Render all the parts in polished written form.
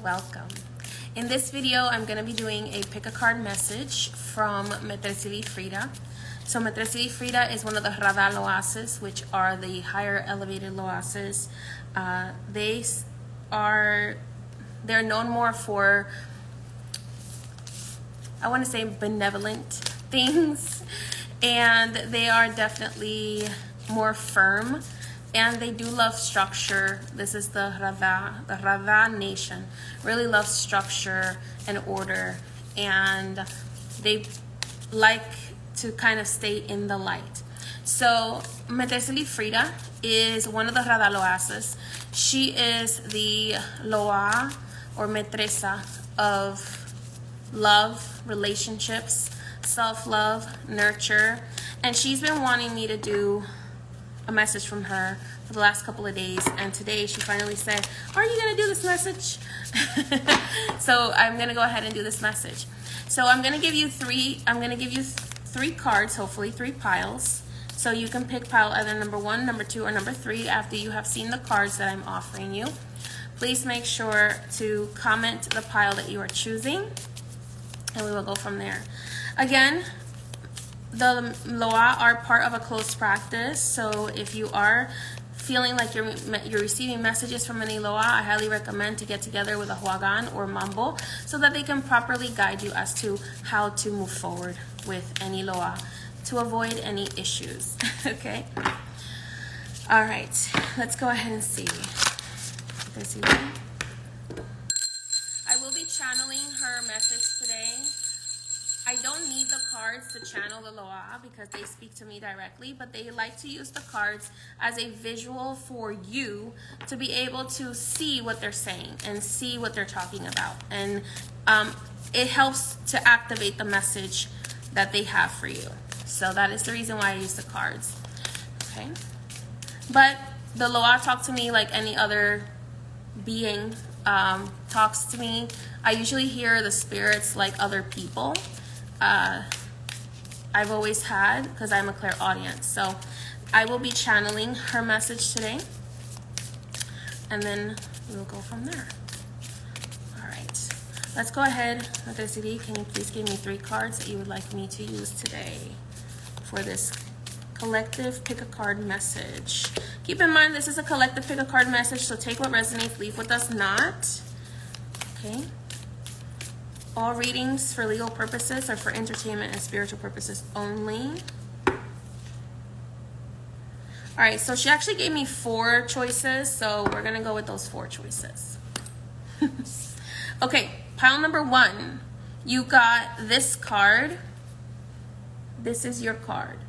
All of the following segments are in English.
welcome. In this video, I'm going to be doing a pick a card message from Metrezili Freda. So Metrezili Freda is one of the Freda loases, which are the higher elevated loases. They're known more for, I want to say, benevolent things, and they are definitely more firm, and they do love structure. This is the Freda nation really loves structure and order, and they like to kind of stay in the light. So Metrezili Freda is one of the Freda loases. She is the loa or metresa of love, relationships, self-love, nurture, and she's been wanting me to do a message from her for the last couple of days, and today she finally said, "Are you gonna do this message?" So I'm gonna go ahead and do this message. So I'm gonna give you three cards, hopefully 3 piles. So you can pick pile either number 1, number 2, or number 3 after you have seen the cards that I'm offering you. Please make sure to comment the pile that you are choosing, and we will go from there. Again, the loa are part of a close practice, so if you are feeling like you're receiving messages from any loa, I highly recommend to get together with a huagan or mambo so that they can properly guide you as to how to move forward with any loa to avoid any issues. Okay? All right, let's go ahead and see. I will be channeling her message today. I don't need the cards to channel the loa because they speak to me directly, but they like to use the cards as a visual for you to be able to see what they're saying and see what they're talking about. And it helps to activate the message that they have for you. So that is the reason why I use the cards. Okay? But the loa talk to me like any other being talks to me. I usually hear the spirits like other people. I've always had, because I'm a clairaudient. So I will be channeling her message today, and then we will go from there. All right, let's go ahead. Metrezili, can you please give me 3 cards that you would like me to use today for this collective pick a card message? Keep in mind, this is a collective pick a card message, so take what resonates, leave what does not. Okay. All readings for legal purposes are for entertainment and spiritual purposes only. All right, so she actually gave me 4 choices, so we're gonna go with those 4 choices. Okay, pile number 1, you got this card. This is your card.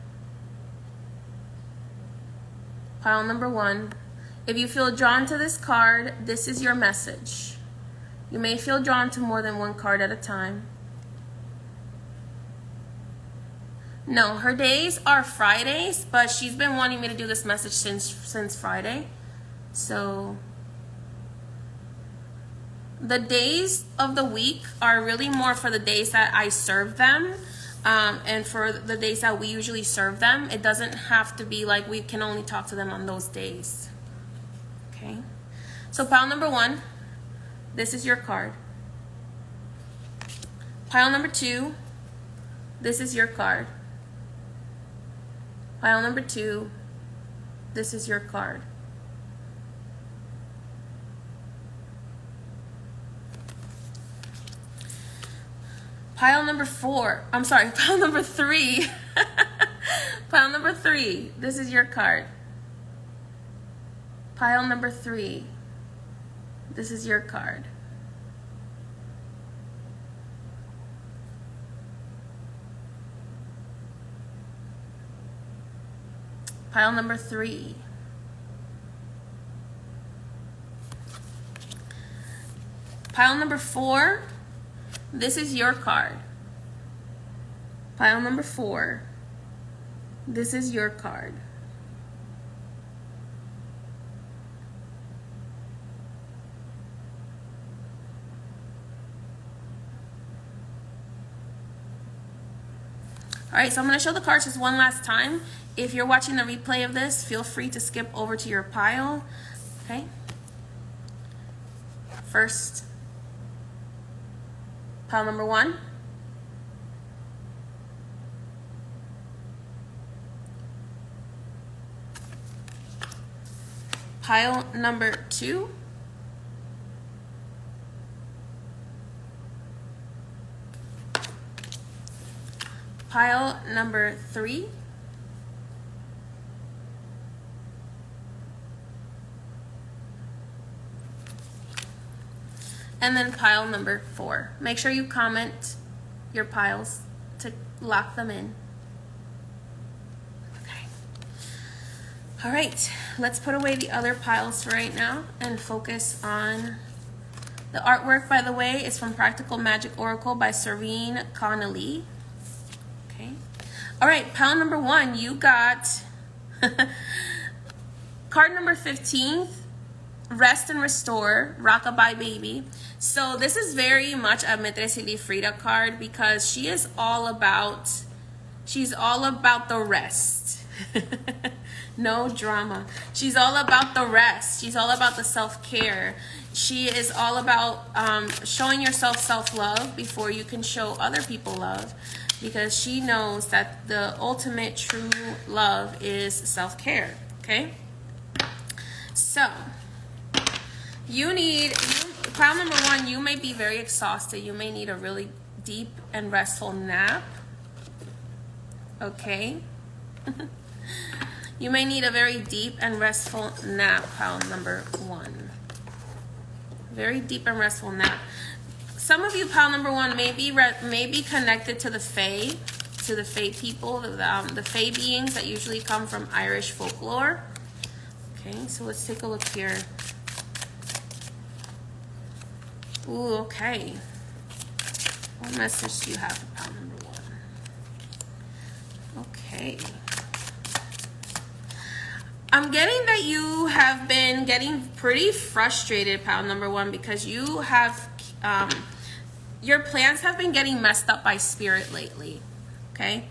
Pile number 1, if you feel drawn to this card, this is your message. You may feel drawn to more than 1 card at a time. No, her days are Fridays, but she's been wanting me to do this message since Friday. So the days of the week are really more for the days that I serve them, and for the days that we usually serve them. It doesn't have to be like we can only talk to them on those days. Okay, so pile number 1, this is your card. Pile number 2, this is your card. Pile number 2, this is your card. Pile number 4, I'm sorry, pile number 3. Pile number 3, this is your card. Pile number 3, this is your card. Pile number 3. Pile number 4, this is your card. Pile number 4, this is your card. All right, so I'm going to show the cards just one last time. If you're watching the replay of this, feel free to skip over to your pile. Okay. First Pile number 1. Pile number 2. Pile number 3. And then pile number 4. Make sure you comment your piles to lock them in. Okay. All right, let's put away the other piles for right now and focus on the artwork. By the way, is from Practical Magic Oracle by Serene Connolly. Okay. All right, pile number 1, you got card number 15, Rest and Restore, Rockabye Baby. So this is very much a Metrezili Freda card because she is all about, she's all about the rest. No drama. She's all about the rest. She's all about the self-care. She is all about showing yourself self-love before you can show other people love, because she knows that the ultimate true love is self-care. Okay? So you need, pile number 1, you may be very exhausted. You may need a really deep and restful nap. Okay? You may need a very deep and restful nap, pile number 1. Very deep and restful nap. Some of you, pile number 1, may be connected to the Fae, people, the Fae beings that usually come from Irish folklore. Okay, so let's take a look here. Ooh, okay. What message do you have for pile number 1? Okay. I'm getting that you have been getting pretty frustrated, pile number 1, because you have, your plans have been getting messed up by spirit lately. Okay.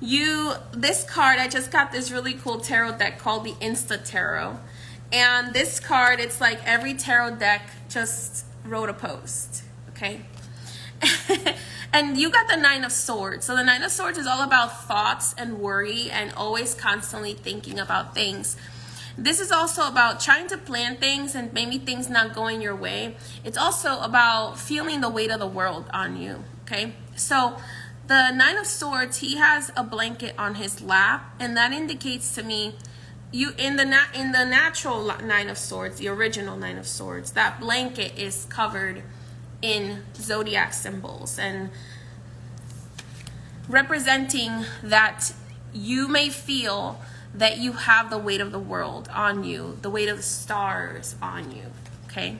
This card, I just got this really cool tarot deck called the Insta Tarot. And this card, it's like every tarot deck just wrote a post, okay? And you got the 9 of Swords. So the 9 of Swords is all about thoughts and worry and always constantly thinking about things. This is also about trying to plan things and maybe things not going your way. It's also about feeling the weight of the world on you, okay? So the 9 of Swords, he has a blanket on his lap, and that indicates to me you in the natural 9 of Swords, the original 9 of Swords, that blanket is covered in zodiac symbols and representing that you may feel that you have the weight of the world on you, the weight of the stars on you. Okay,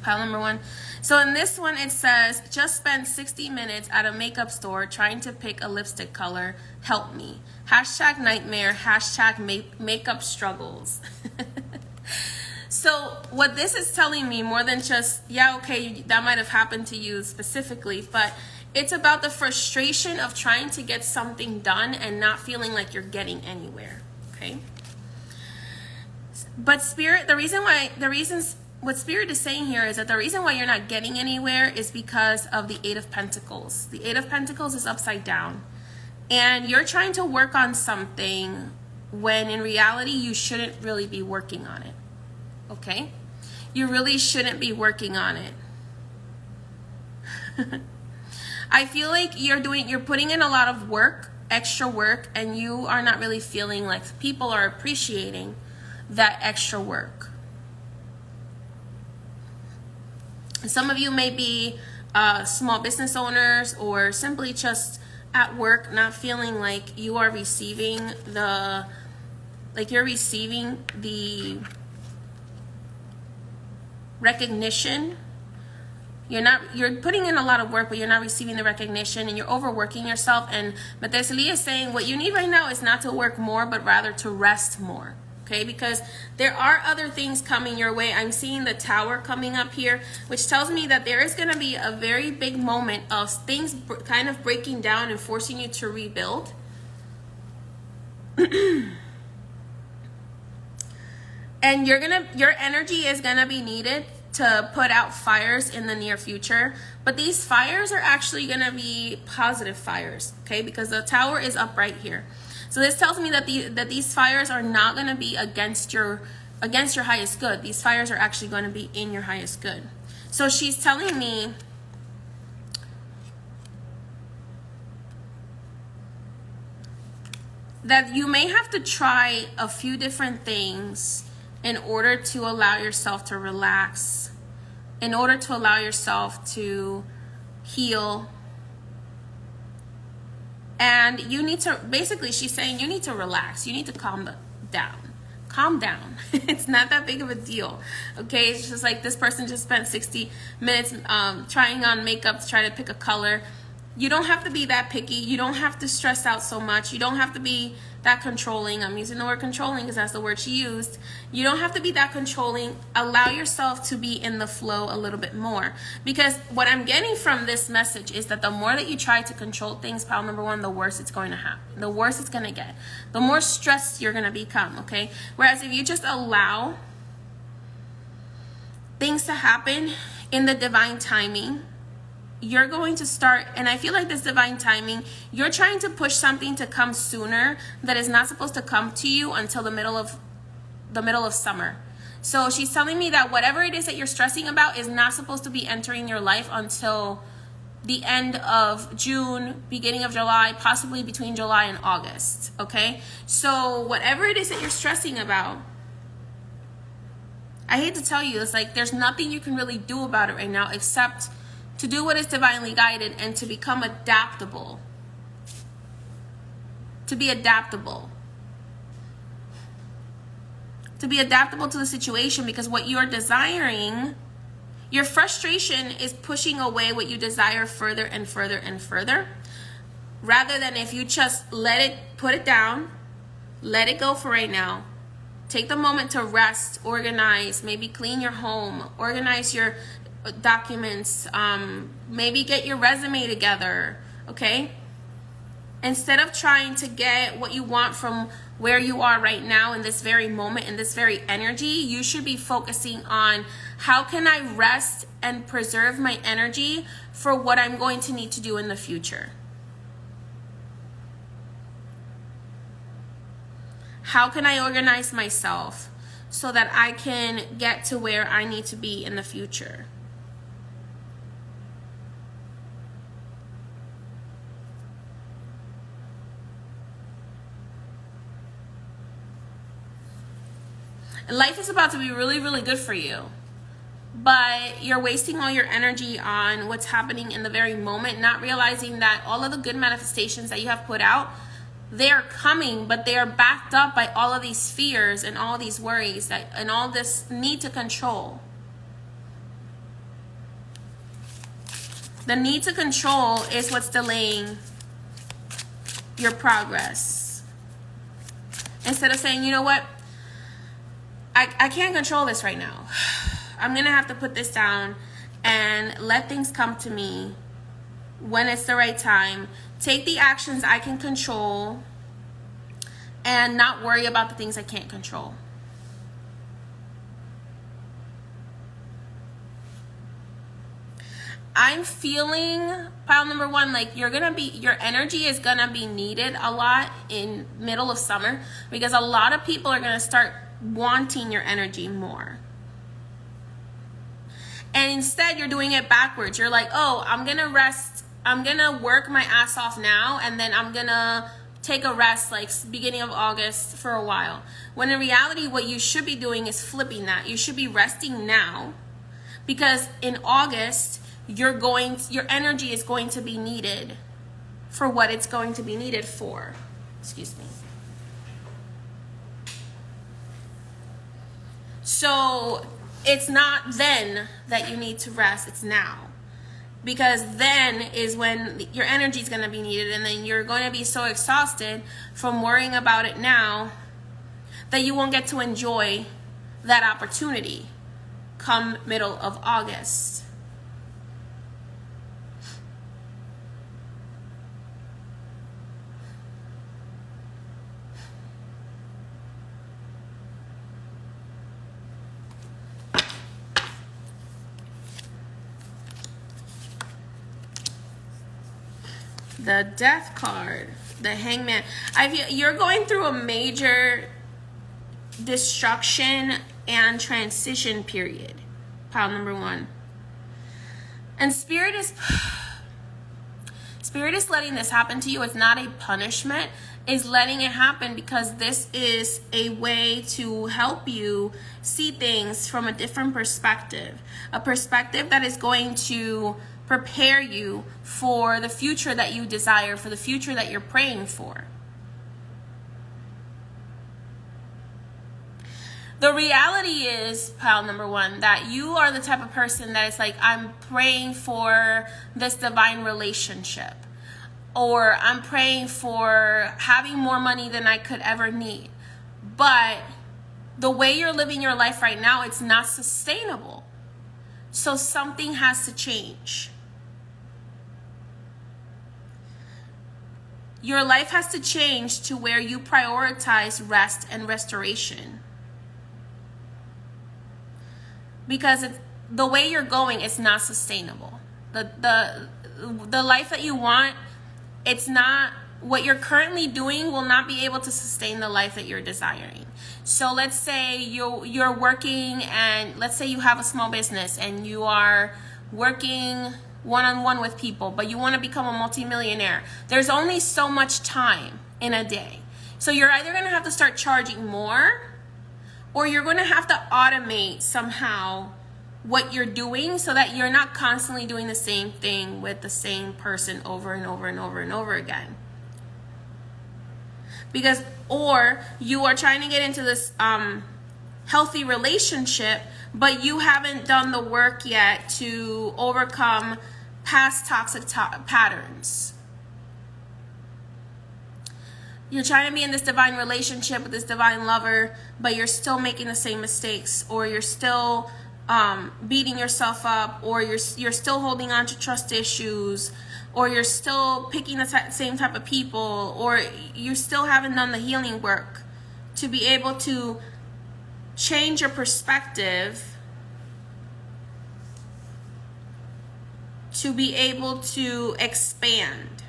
pile number 1. So in this one it says, just spent 60 minutes at a makeup store trying to pick a lipstick color. Help me. Hashtag nightmare, hashtag makeup struggles. So what this is telling me, more than just, yeah, okay, that might have happened to you specifically, but it's about the frustration of trying to get something done and not feeling like you're getting anywhere. Okay. But Spirit, what Spirit is saying here is that the reason why you're not getting anywhere is because of the 8 of Pentacles. The 8 of Pentacles is upside down. And you're trying to work on something when in reality you shouldn't really be working on it. Okay? You really shouldn't be working on it. I feel like you're putting in a lot of work, extra work, and you are not really feeling like people are appreciating that extra work. Some of you may be small business owners, or simply just at work not feeling like you are receiving the recognition. You're putting in a lot of work, but you're not receiving the recognition, and you're overworking yourself. And Metrezili is saying what you need right now is not to work more, but rather to rest more. Okay, because there are other things coming your way. I'm seeing the Tower coming up here, which tells me that there is going to be a very big moment of things kind of breaking down and forcing you to rebuild. And your energy is going to be needed put out fires in the near future, but these fires are actually going to be positive fires, okay? Because the Tower is up right here. So this tells me that these fires are not going to be against your highest good. These fires are actually going to be in your highest good. So she's telling me that you may have to try a few different things in order to allow yourself to relax, in order to allow yourself to heal. And you need to, basically she's saying you need to relax. You need to calm down. Calm down. It's not that big of a deal. Okay, it's just like this person just spent 60 minutes trying on makeup to try to pick a color. You don't have to be that picky. You don't have to stress out so much. You don't have to be that controlling. I'm using the word controlling because that's the word she used. You don't have to be that controlling. Allow yourself to be in the flow a little bit more. Because what I'm getting from this message is that the more that you try to control things, pile number one, the worse it's going to happen. The worse it's going to get. The more stressed you're going to become, okay? Whereas if you just allow things to happen in the divine timing, you're going to start, and I feel like this divine timing, you're trying to push something to come sooner that is not supposed to come to you until the middle of summer. So she's telling me that whatever it is that you're stressing about is not supposed to be entering your life until the end of June, beginning of July, possibly between July and August, okay? So whatever it is that you're stressing about, I hate to tell you, it's like there's nothing you can really do about it right now except to do what is divinely guided and to become adaptable. To be adaptable. To be adaptable to the situation, because what you're desiring, your frustration is pushing away what you desire further and further and further. Rather than if you just put it down, let it go for right now. Take the moment to rest, organize, maybe clean your home, organize your documents, maybe get your resume together, okay? Instead of trying to get what you want from where you are right now in this very moment, in this very energy, you should be focusing on how can I rest and preserve my energy for what I'm going to need to do in the future. How can I organize myself so that I can get to where I need to be in the future? Life is about to be really, really good for you, but you're wasting all your energy on what's happening in the very moment, not realizing that all of the good manifestations that you have put out, they are coming, but they are backed up by all of these fears and all these worries and all this need to control. The need to control is what's delaying your progress. Instead of saying, you know what, I can't control this right now. I'm going to have to put this down and let things come to me when it's the right time. Take the actions I can control and not worry about the things I can't control. I'm feeling, pile number one, like your energy is going to be needed a lot in middle of summer, because a lot of people are going to start wanting your energy more. And instead you're doing it backwards. You're like, oh, I'm going to rest. I'm going to work my ass off now, and then I'm going to take a rest like beginning of August for a while. When in reality, what you should be doing is flipping that. You should be resting now, because in August, your energy is going to be needed for what it's going to be needed for. Excuse me. So it's not then that you need to rest, it's now. Because then is when your energy is going to be needed, and then you're going to be so exhausted from worrying about it now that you won't get to enjoy that opportunity come middle of August. The Death card, the Hangman. You're going through a major destruction and transition period. Pile number 1. And Spirit is letting this happen to you. It's not a punishment. It's letting it happen because this is a way to help you see things from a different perspective. A perspective that is going to prepare you for the future that you desire, for the future that you're praying for. The reality is, pile number 1, that you are the type of person that is like, I'm praying for this divine relationship. Or I'm praying for having more money than I could ever need. But the way you're living your life right now, it's not sustainable. So something has to change. Your life has to change to where you prioritize rest and restoration. Because the way you're going is not sustainable. The life that you want, it's not, what you're currently doing will not be able to sustain the life that you're desiring. So let's say you're working, and let's say you have a small business and you are working one-on-one with people, but you want to become a multimillionaire. There's only so much time in a day. So you're either going to have to start charging more, or you're going to have to automate somehow what you're doing so that you're not constantly doing the same thing with the same person over and over and over and over again. Because, or you are trying to get into this healthy relationship, but you haven't done the work yet to overcome past toxic patterns. You're trying to be in this divine relationship with this divine lover, but you're still making the same mistakes, or you're still beating yourself up, or you're still holding on to trust issues, or you're still picking the same type of people, or you still haven't done the healing work to be able to change your perspective, to be able to expand.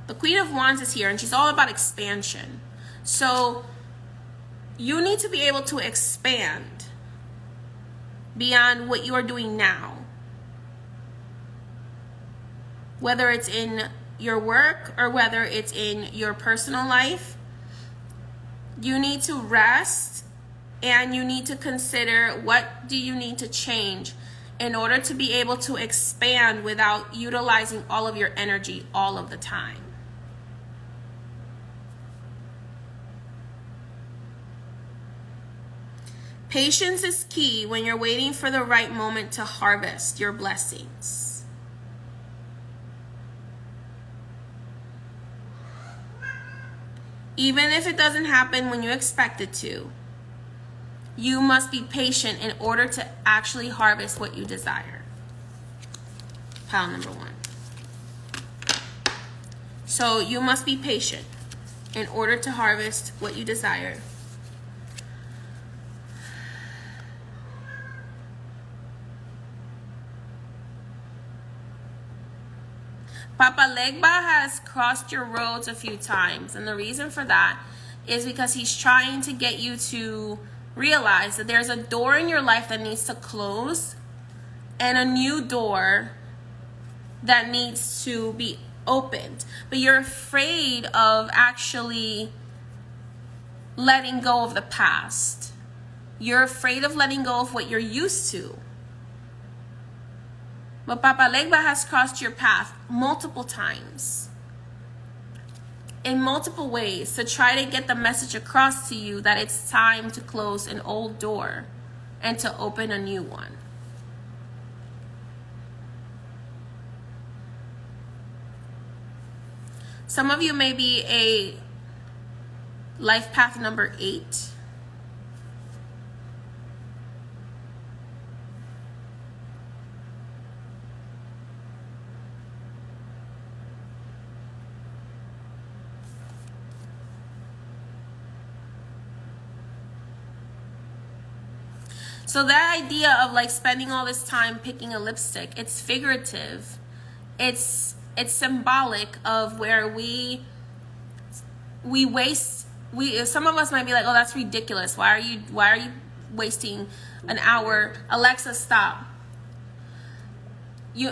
The Queen of Wands is here, and she's all about expansion. So you need to be able to expand beyond what you are doing now. Whether it's in your work or whether it's in your personal life, you need to rest, and you need to consider, what do you need to change in order to be able to expand without utilizing all of your energy all of the time. Patience is key when you're waiting for the right moment to harvest your blessings. Even if it doesn't happen when you expect it to, you must be patient in order to actually harvest what you desire. Pile number 1. So you must be patient in order to harvest what you desire. Papa Legba has crossed your roads a few times, and the reason for that is because he's trying to get you to realize that there's a door in your life that needs to close and a new door that needs to be opened. But you're afraid of actually letting go of the past. You're afraid of letting go of what you're used to. But Papa Legba has crossed your path multiple times, in multiple ways, to try to get the message across to you that it's time to close an old door and to open a new one. Some of you may be a life path number 8. So that idea of like spending all this time picking a lipstick, it's figurative. It's it's symbolic of where we waste. Some of us might be like, oh, that's ridiculous. Why are you wasting an hour? Alexa, stop.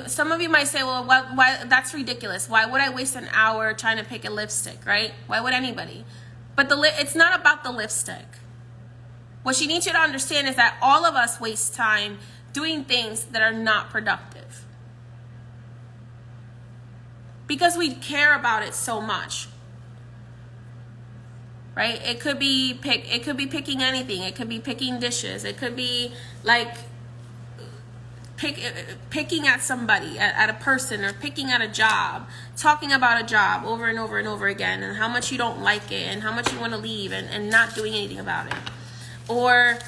Some of you might say, well, why that's ridiculous. Why would I waste an hour trying to pick a lipstick, right? Why would anybody? But it's not about the lipstick. What she needs you to understand is that all of us waste time doing things that are not productive, because we care about it so much. Right? It could be picking anything. It could be picking dishes. It could be like picking at somebody, at a person, or picking at a job, talking about a job over and over and over again, and how much you don't like it, and how much you want to leave, and not doing anything about it. Or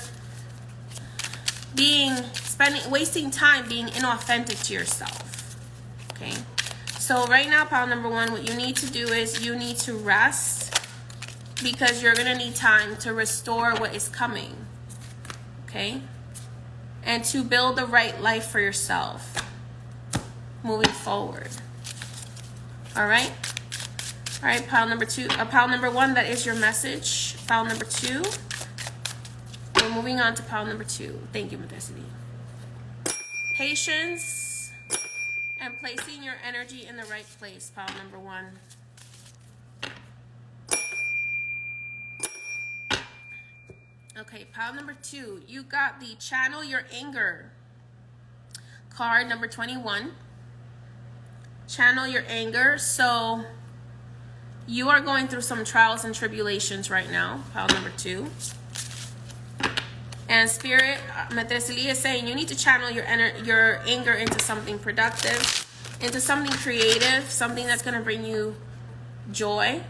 wasting time being inauthentic to yourself. Okay? So right now, pile number one, what you need to do is you need to rest, because you're going to need time to restore what is coming. Okay? And to build the right life for yourself moving forward. All right? All right, pile number two. Pile number one, that is your message. Pile number two. We're moving on to pile number two. Thank you, Metrezili. Patience and placing your energy in the right place, pile number one. Okay, pile number two, you got the channel your anger card, number 21. Channel your anger. So you are going through some trials and tribulations right now, pile number two. And Spirit, Metrezili is saying you need to channel your anger into something productive, into something creative, something that's going to bring you joy.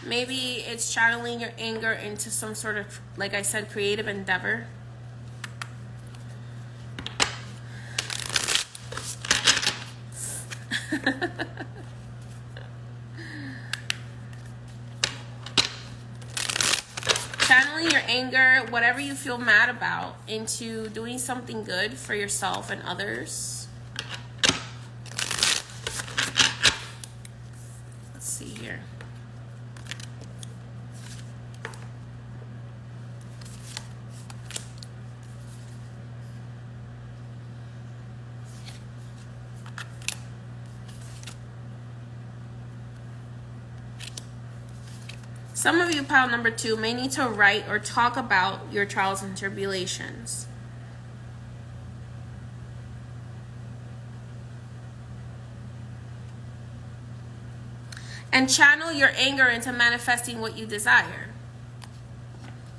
Maybe it's channeling your anger into some sort of, like I said, creative endeavor. Channeling your anger, whatever you feel mad about, into doing something good for yourself and others. Let's see here. Some of you, pile number two, may need to write or talk about your trials and tribulations. And channel your anger into manifesting what you desire.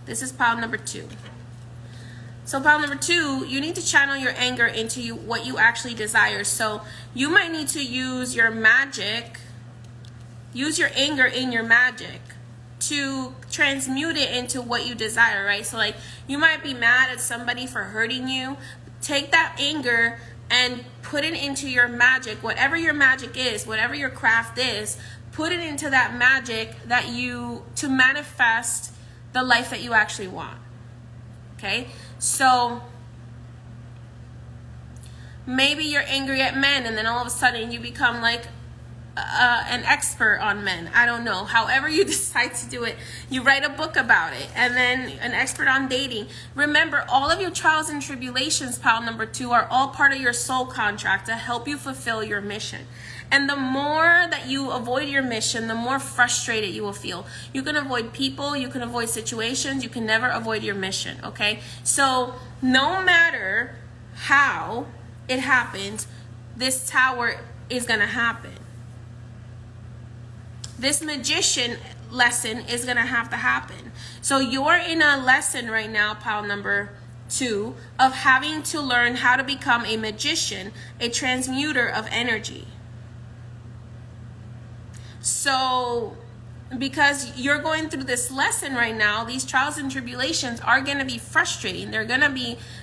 This is pile number two. So pile number two, you need to channel your anger into what you actually desire. So you might need to use your magic, use your anger in your magic to transmute it into what you desire, right? So like, you might be mad at somebody for hurting you. Take that anger and put it into your magic, whatever your magic is, whatever your craft is, put it into that magic to manifest the life that you actually want. Okay? So maybe you're angry at men, and then all of a sudden you become like an expert on men. I don't know. However you decide to do it, you write a book about it, and then an expert on dating. Remember, all of your trials and tribulations, pile number two, are all part of your soul contract to help you fulfill your mission. And the more that you avoid your mission, the more frustrated you will feel. You can avoid people, you can avoid situations, you can never avoid your mission, okay? So no matter how it happens, this tower is gonna happen. This magician lesson is going to happen. So you're in a lesson right now, pile number two, of having to learn how to become a magician, a transmuter of energy. So because you're going through this lesson right now, these trials and tribulations are going to be frustrating. They're going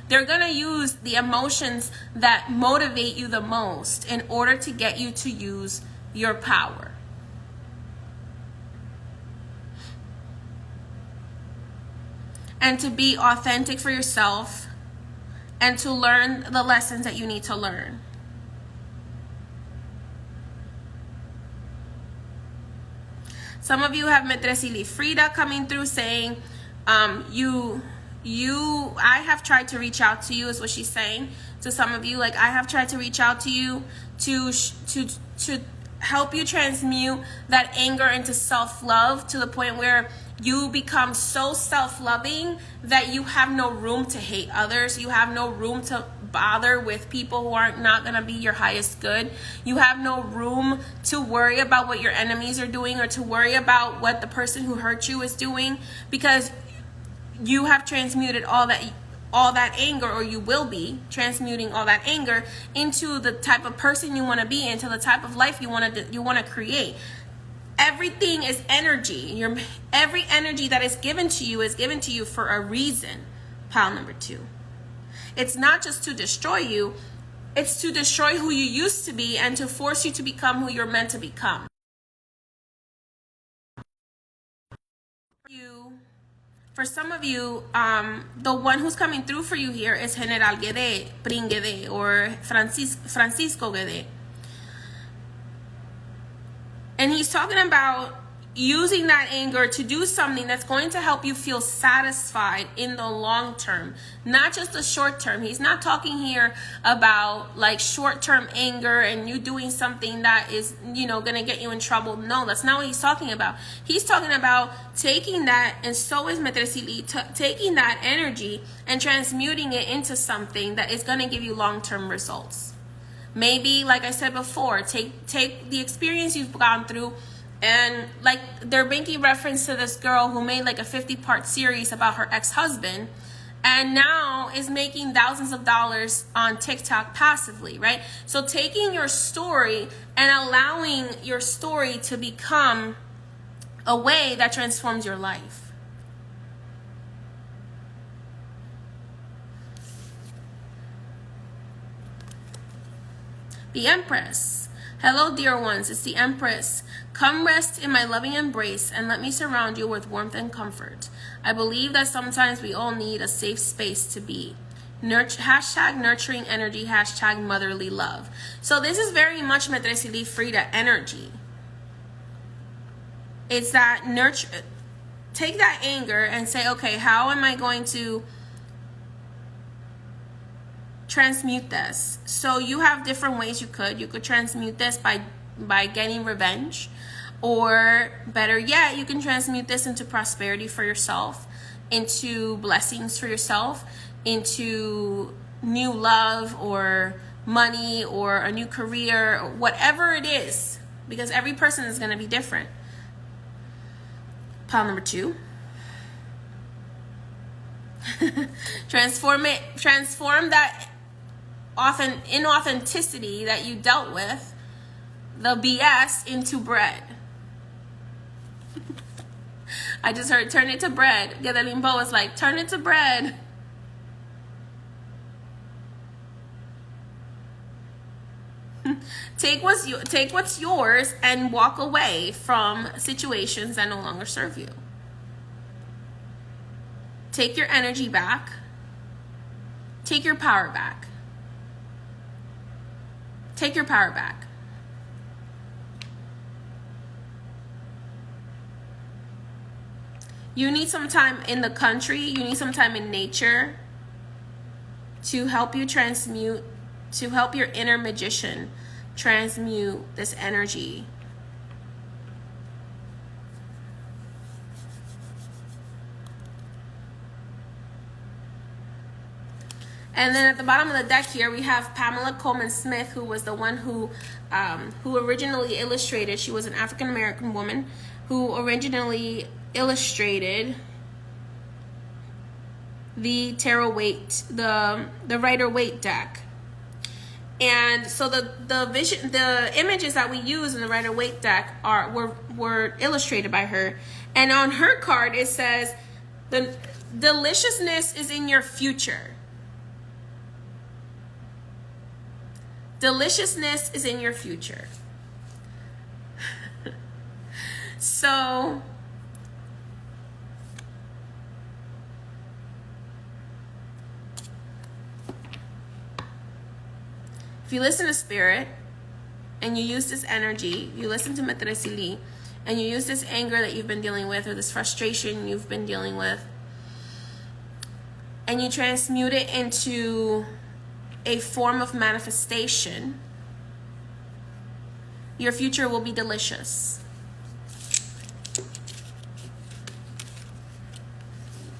to use the emotions that motivate you the most in order to get you to use your power. and to be authentic for yourself and to learn the lessons that you need to learn. Some of you have Metrezili Freda coming through saying, I have tried to reach out to you, is what she's saying to some of you. Like, I have tried to reach out to you to help you transmute that anger into self-love, to the point where you become so self-loving that you have no room to hate others. You have no room to bother with people who are not going to be your highest good. You have no room to worry about what your enemies are doing, or to worry about what the person who hurt you is doing, because you have transmuted all that anger, or you will be transmuting all that anger into the type of person you want to be, into the type of life you want to create. Everything is energy. Every energy that is given to you for a reason. Pile number 2. It's not just to destroy you, it's to destroy who you used to be and to force you to become who you're meant to become. For some of you, the one who's coming through for you here is General Guede, Prin Guede, or Francisco Guede. And he's talking about using that anger to do something that's going to help you feel satisfied in the long term, not just the short term. He's not talking here about like short-term anger and you doing something that is, going to get you in trouble. No, that's not what he's talking about. He's talking about taking that, and so is Metrezili, taking that energy and transmuting it into something that is going to give you long-term results. Maybe, like I said before, take the experience you've gone through, and like they're making reference to this girl who made like a 50-part series about her ex-husband, and now is making thousands of dollars on TikTok passively, right? So taking your story and allowing your story to become a way that transforms your life. The Empress. Hello, dear ones. It's the Empress. Come rest in my loving embrace and let me surround you with warmth and comfort. I believe that sometimes we all need a safe space to be. Hashtag nurturing energy, hashtag motherly love. So this is very much Metrezili Freda energy. It's that nurture. Take that anger and say, okay, how am I going to transmute this? So you have different ways you could transmute this by getting revenge, or better yet, you can transmute this into prosperity for yourself, into blessings for yourself, into new love or money or a new career, or whatever it is, because every person is going to be different. Pile number 2. Transform that inauthenticity that you dealt with, the BS, into bread. I just heard turn it to bread. Gedelimbo is like, turn it to bread. Take what's yours and walk away from situations that no longer serve you. Take your energy back. Take your power back. Take your power back. You need some time in the country. You need some time in nature to help you transmute, to help your inner magician transmute this energy. And then at the bottom of the deck here, we have Pamela Coleman Smith, who was the one who originally illustrated. She was an African American woman who originally illustrated the Tarot Waite, the Rider Waite deck. And so the images that we use in the Rider Waite deck were illustrated by her. And on her card it says, "The deliciousness is in your future." Deliciousness is in your future. So If you listen to spirit and you use this energy, you listen to Metrezili, and you use this anger that you've been dealing with, or this frustration you've been dealing with, and you transmute it into a form of manifestation, your future will be delicious.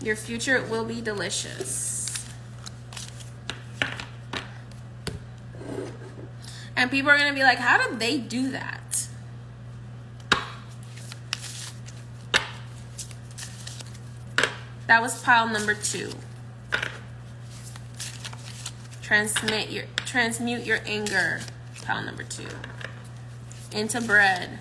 Your future will be delicious. And people are going to be like, how did they do that? That was pile number 2. Transmute your anger, pile number 2, into bread.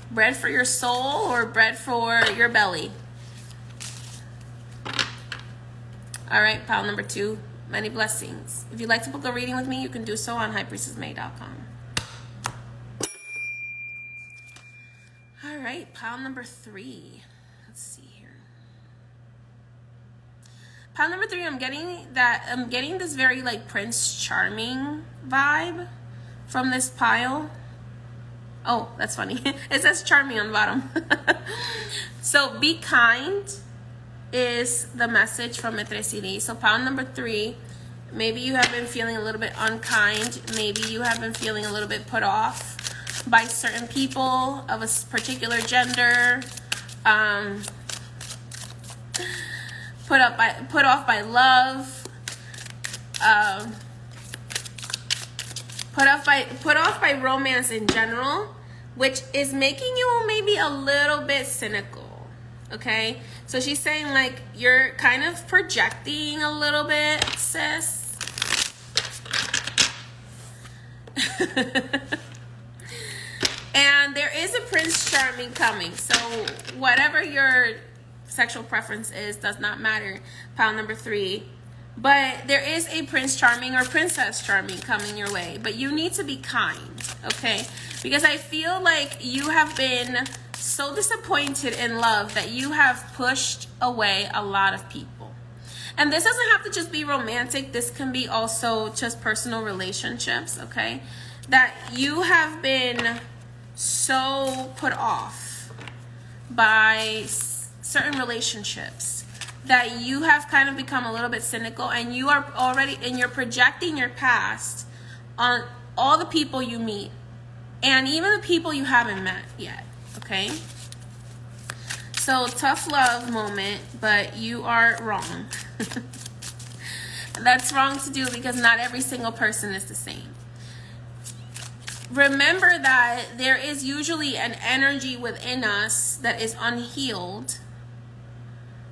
Bread for your soul or bread for your belly? All right, pile number 2, many blessings. If you'd like to book a reading with me, you can do so on highpriestessmay.com. All right, pile number 3. Let's see here. Pile number 3, I'm getting this very like Prince Charming vibe from this pile. Oh, that's funny. It says charming on the bottom. So be kind is the message from Metrezili. So pile number 3, maybe you have been feeling a little bit unkind. Maybe you have been feeling a little bit put off by certain people of a particular gender. Put off by love. Put off by romance in general, which is making you maybe a little bit cynical. Okay, so she's saying like you're kind of projecting a little bit, sis. And there is a Prince Charming coming, so whatever your sexual preference is does not matter, pile number 3. But there is a Prince Charming or Princess Charming coming your way, but you need to be kind, okay? Because I feel like you have been so disappointed in love that you have pushed away a lot of people. And this doesn't have to just be romantic. This can be also just personal relationships, okay? That you have been so put off by certain relationships that you have kind of become a little bit cynical, and you are already, and you're projecting your past on all the people you meet and even the people you haven't met yet, okay? So tough love moment, but you are wrong. That's wrong to do because not every single person is the same. Remember that there is usually an energy within us that is unhealed.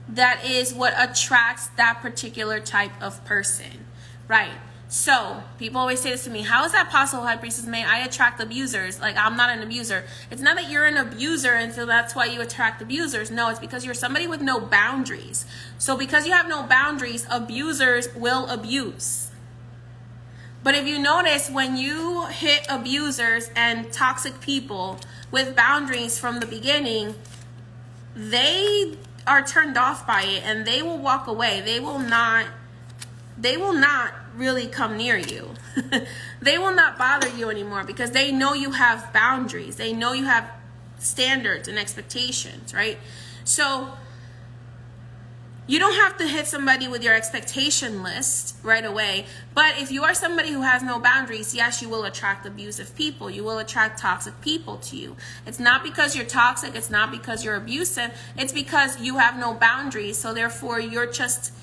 That is what attracts that particular type of person, right? So people always say this to me, how is that possible, High Priestess May? I attract abusers. Like, I'm not an abuser. It's not that you're an abuser and so that's why you attract abusers. No, it's because you're somebody with no boundaries. So because you have no boundaries, abusers will abuse. But if you notice, when you hit abusers and toxic people with boundaries from the beginning, they are turned off by it and they will walk away. They will not really come near you. They will not bother you anymore because they know you have boundaries. They know you have standards and expectations, right? So you don't have to hit somebody with your expectation list right away. But if you are somebody who has no boundaries, yes, you will attract abusive people. You will attract toxic people to you. It's not because you're toxic. It's not because you're abusive. It's because you have no boundaries. So therefore, you're just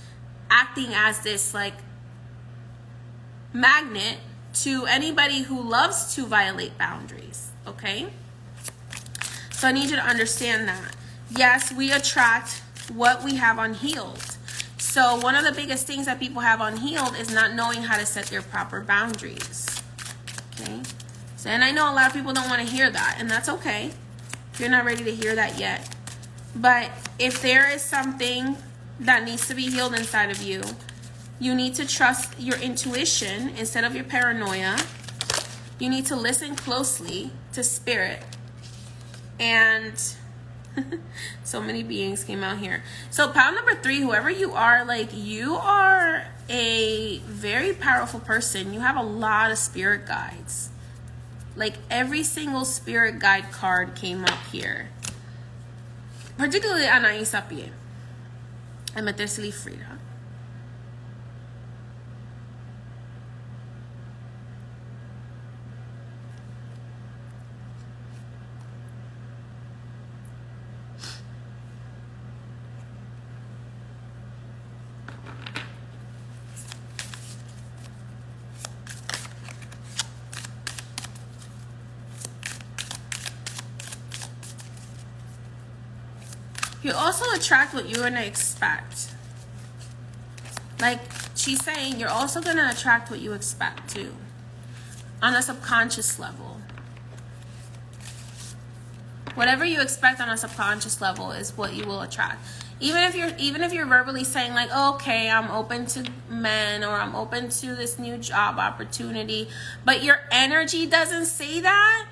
acting as this like magnet to anybody who loves to violate boundaries. Okay? So I need you to understand that. Yes, we attract what we have unhealed. So one of the biggest things that people have unhealed is not knowing how to set their proper boundaries. Okay? So, and I know a lot of people don't want to hear that, and that's okay if you're not ready to hear that yet. But if there is something that needs to be healed inside of you, you need to trust your intuition instead of your paranoia. You need to listen closely to spirit. And so many beings came out here. So pile number 3, whoever you are, like, you are a very powerful person. You have a lot of spirit guides. Like every single spirit guide card came up here. Particularly Anaïs Apie and Metrezili Freda. You also attract what you're going to expect. Like she's saying, you're also going to attract what you expect too. On a subconscious level. Whatever you expect on a subconscious level is what you will attract. Even if you're verbally saying like, oh, okay, I'm open to men, or I'm open to this new job opportunity, but your energy doesn't say that.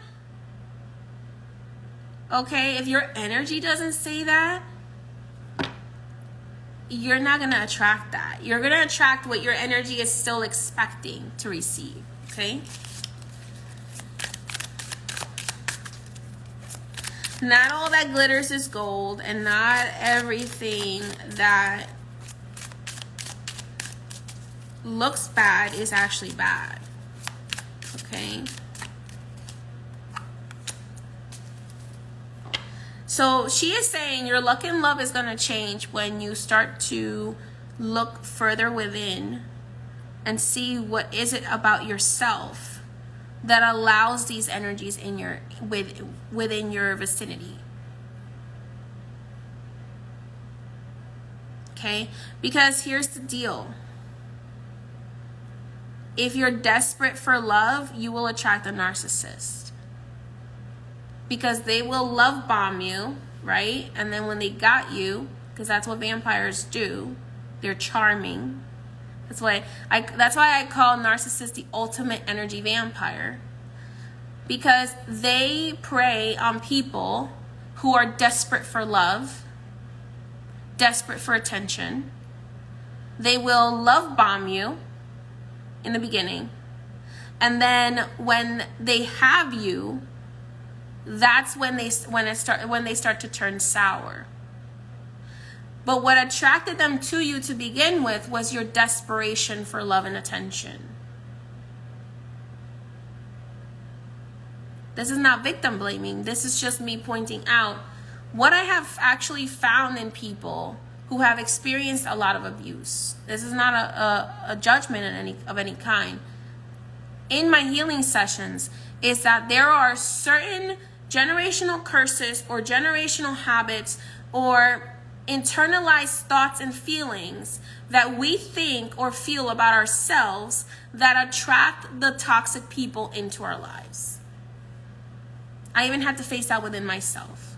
Okay, if your energy doesn't say that, you're not going to attract that. You're going to attract what your energy is still expecting to receive. Okay? Not all that glitters is gold, and not everything that looks bad is actually bad. Okay? So she is saying your luck in love is going to change when you start to look further within and see what is it about yourself that allows these energies in your within your vicinity. Okay? Because here's the deal. If you're desperate for love, you will attract a narcissist. Because they will love bomb you, right? And then when they got you, because that's what vampires do, they're charming. That's why I call narcissists the ultimate energy vampire. Because they prey on people who are desperate for love, desperate for attention. They will love bomb you in the beginning. And then when they have you, that's when they start to turn sour. But what attracted them to you to begin with was your desperation for love and attention. This is not victim blaming. This is just me pointing out what I have actually found in people who have experienced a lot of abuse. This is not a judgment of any kind. In my healing sessions, is that there are certain generational curses or generational habits or internalized thoughts and feelings that we think or feel about ourselves that attract the toxic people into our lives. I even had to face that within myself.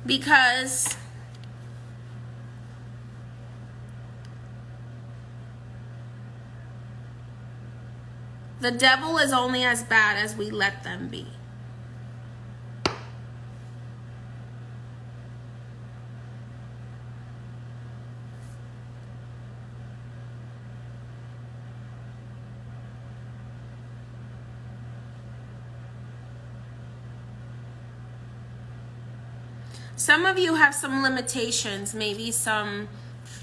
Because the devil is only as bad as we let them be. Some of you have some limitations, maybe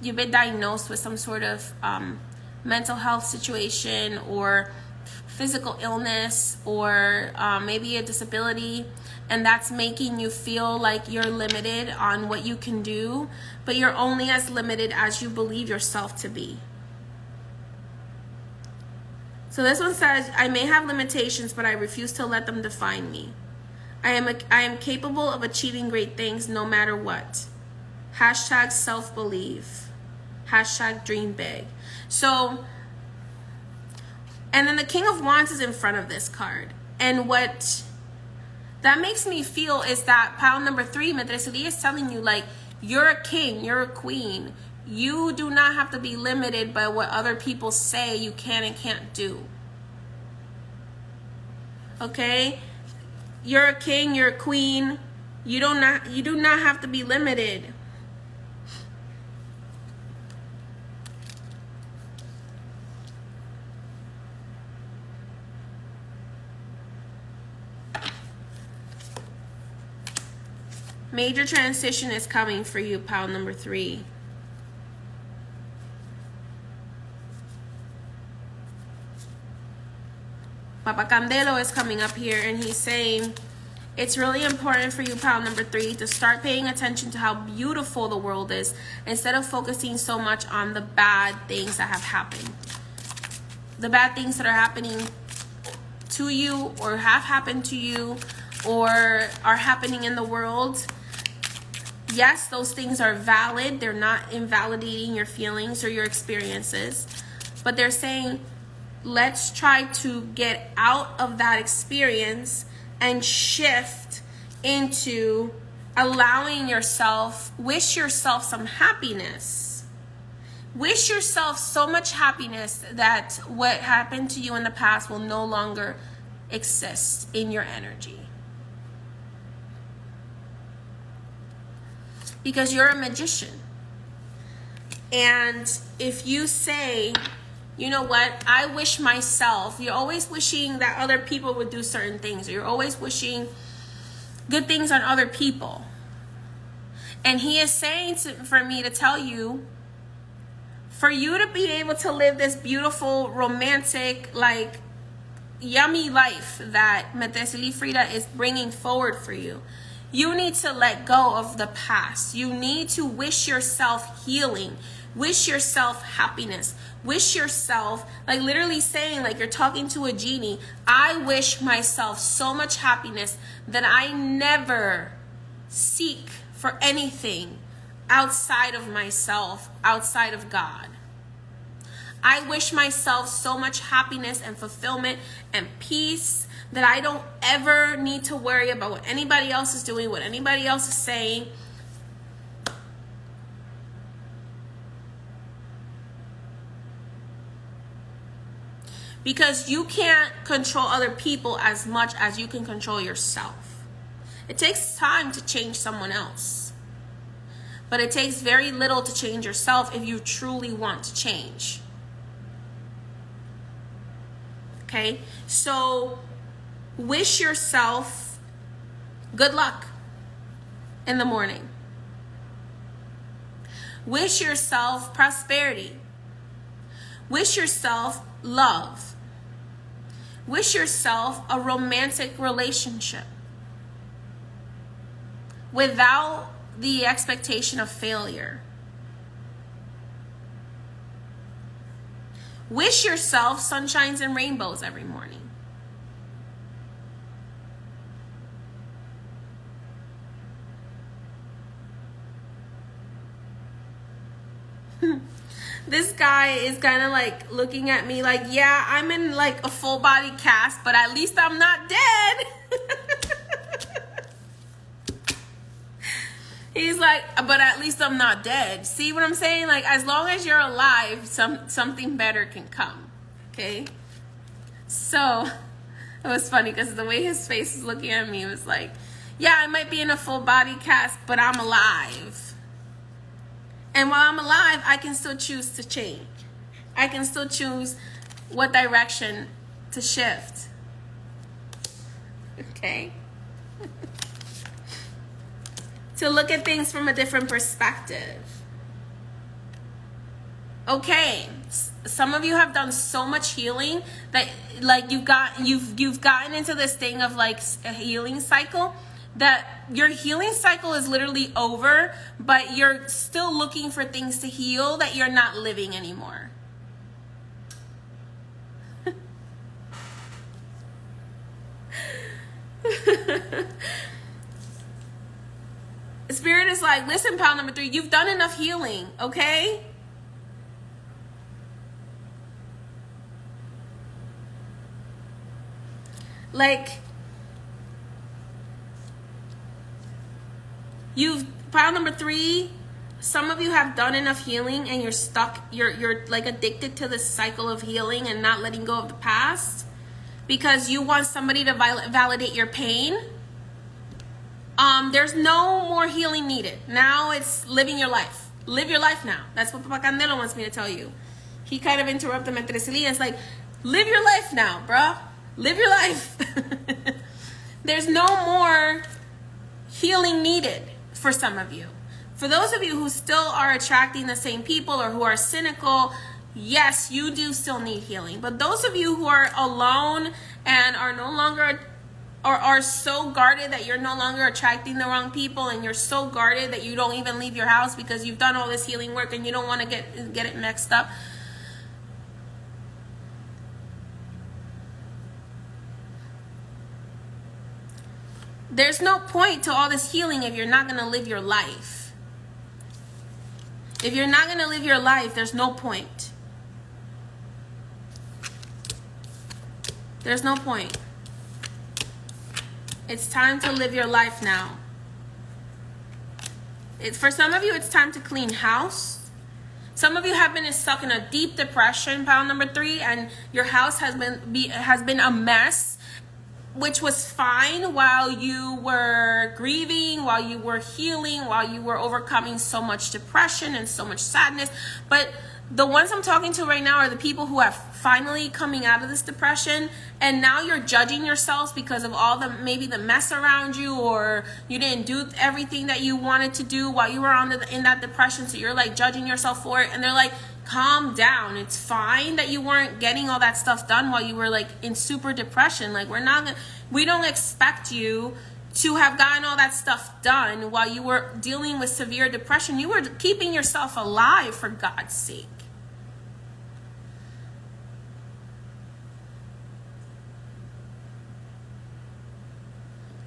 you've been diagnosed with some sort of mental health situation or physical illness or maybe a disability, and that's making you feel like you're limited on what you can do, but you're only as limited as you believe yourself to be. So this one says, I may have limitations, but I refuse to let them define me. I am capable of achieving great things no matter what. Hashtag self-belief. Hashtag dream big. So, and then the King of Wands is in front of this card. And what that makes me feel is that pile number 3, Metrezili, is telling you, like, you're a king, you're a queen. You do not have to be limited by what other people say you can and can't do. Okay? You're a king, you're a queen. You do not have to be limited. Major transition is coming for you, pile number 3. Papa Candelo is coming up here, and he's saying, it's really important for you, pile number 3, to start paying attention to how beautiful the world is instead of focusing so much on the bad things that have happened. The bad things that are happening to you or have happened to you or are happening in the world. Yes, those things are valid. They're not invalidating your feelings or your experiences. But they're saying, let's try to get out of that experience and shift into allowing yourself, wish yourself some happiness. Wish yourself so much happiness that what happened to you in the past will no longer exist in your energy. Because you're a magician. And if you say, you know what, I wish myself, you're always wishing that other people would do certain things. Or you're always wishing good things on other people. And he is saying for me to tell you, for you to be able to live this beautiful, romantic, like, yummy life that Metrezili Freda is bringing forward for you, you need to let go of the past. You need to wish yourself healing. Wish yourself happiness. Wish yourself, like literally saying, like you're talking to a genie, I wish myself so much happiness that I never seek for anything outside of myself, outside of God. I wish myself so much happiness and fulfillment and peace that I don't ever need to worry about what anybody else is doing, what anybody else is saying. Because you can't control other people as much as you can control yourself. It takes time to change someone else. But it takes very little to change yourself if you truly want to change. Okay? So wish yourself good luck in the morning. Wish yourself prosperity. Wish yourself love. Wish yourself a romantic relationship without the expectation of failure. Wish yourself sunshines and rainbows every morning. This guy is kind of like looking at me like, yeah, I'm in like a full body cast, but at least I'm not dead. He's like, but at least I'm not dead. See what I'm saying? Like, as long as you're alive, something better can come. Okay? So, it was funny because the way his face was looking at me was like, yeah, I might be in a full body cast, but I'm alive. And while I'm alive, I can still choose to change. I can still choose what direction to shift. Okay? To look at things from a different perspective. Okay, some of you have done so much healing that like you've gotten into this thing of like a healing cycle that your healing cycle is literally over, but you're still looking for things to heal that you're not living anymore. Spirit is like, listen, pal number 3, you've done enough healing, okay? Like, pile number 3, some of you have done enough healing and you're stuck, you're like addicted to this cycle of healing and not letting go of the past because you want somebody to validate your pain. There's no more healing needed. Now it's living your life. Live your life now. That's what Papa Candelo wants me to tell you. He kind of interrupted Metrezili. It's like, live your life now, bruh. Live your life. There's no more healing needed for some of you. For those of you who still are attracting the same people or who are cynical, yes, you do still need healing. But those of you who are alone and are no longer, or are so guarded that you're no longer attracting the wrong people, and you're so guarded that you don't even leave your house because you've done all this healing work and you don't want to get it mixed up. There's no point to all this healing if you're not going to live your life. If you're not going to live your life, there's no point. There's no point. It's time to live your life now. For some of you, it's time to clean house. Some of you have been stuck in a deep depression, pound number 3, and your house has been a mess, which was fine while you were grieving, while you were healing, while you were overcoming so much depression and so much sadness. But the ones I'm talking to right now are the people who have finally coming out of this depression, and now you're judging yourselves because of all maybe the mess around you, or you didn't do everything that you wanted to do while you were in that depression, so you're like judging yourself for it. And they're like, calm down. It's fine that you weren't getting all that stuff done while you were like in super depression. Like, we don't expect you to have gotten all that stuff done while you were dealing with severe depression. You were keeping yourself alive, for God's sake.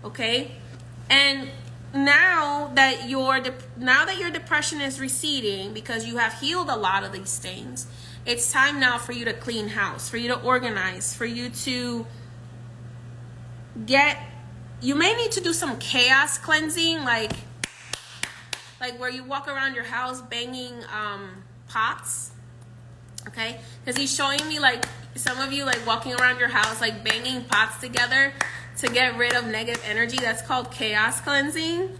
Okay? And now that your depression is receding because you have healed a lot of these things, it's time now for you to clean house, for you to organize, for you to you may need to do some chaos cleansing, like where you walk around your house banging pots. Okay? Because he's showing me like some of you like walking around your house like banging pots together to get rid of negative energy. That's called chaos cleansing.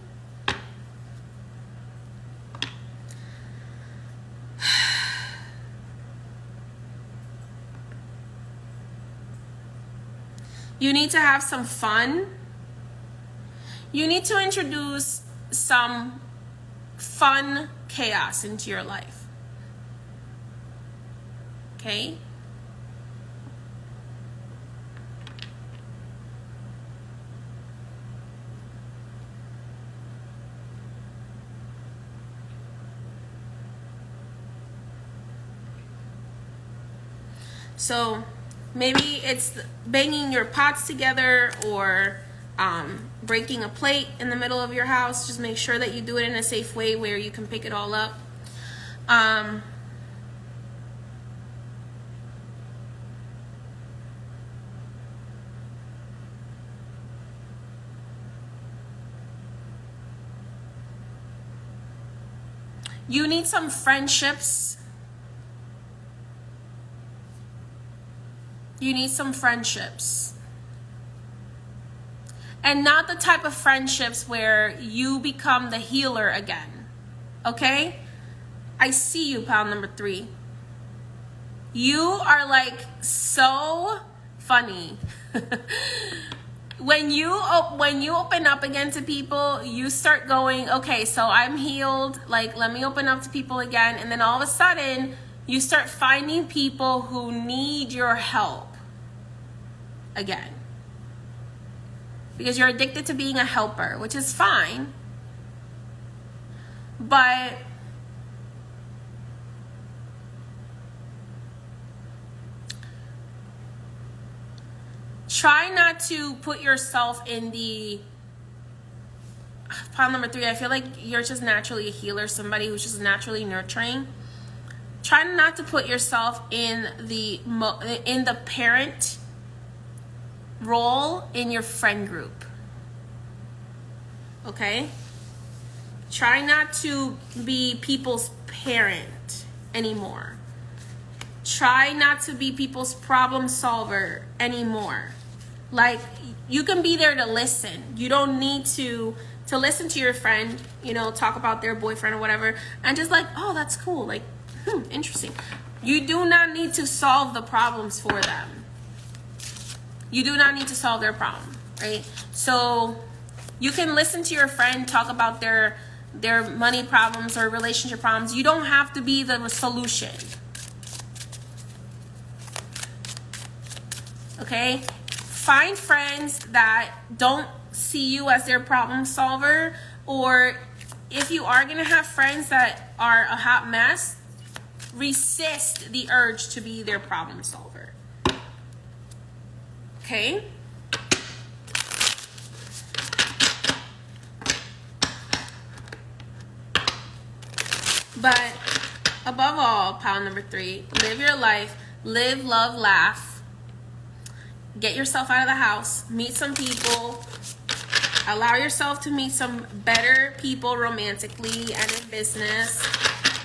You need to have some fun. You need to introduce some fun chaos into your life. Okay? So maybe it's banging your pots together or breaking a plate in the middle of your house. Just make sure that you do it in a safe way where you can pick it all up. You need some friendships. You need some friendships. And not the type of friendships where you become the healer again. Okay? I see you, pal number 3. You are like so funny. When you open up again to people, you start going, okay, so I'm healed. Like, let me open up to people again. And then all of a sudden, you start finding people who need your help again. Because you're addicted to being a helper, which is fine. But try not to put yourself in the pile number 3. I feel like you're just naturally a healer, somebody who's just naturally nurturing. Try not to put yourself in the parent role in your friend group. Okay? Try not to be people's parent anymore. Try not to be people's problem solver anymore. Like, you can be there to listen. You don't need to listen to your friend, you know, talk about their boyfriend or whatever, and just like, oh, that's cool. Like, interesting. You do not need to solve the problems for them. You do not need to solve their problem, right? So you can listen to your friend talk about their money problems or relationship problems. You don't have to be the solution. Okay? Find friends that don't see you as their problem solver, or if you are going to have friends that are a hot mess, resist the urge to be their problem solver. Okay? But above all, pile number 3, live your life, live, love, laugh. Get yourself out of the house, meet some people, allow yourself to meet some better people romantically and in business.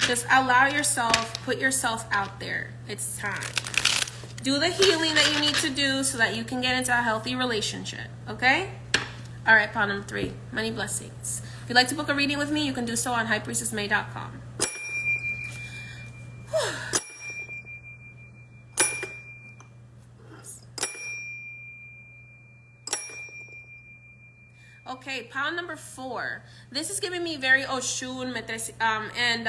Just allow yourself, put yourself out there. It's time. Do the healing that you need to do so that you can get into a healthy relationship, okay? All right, pile number 3, money blessings. If you'd like to book a reading with me, you can do so on highpriestessmay.com. Okay, pile number 4. This is giving me very Oshun, and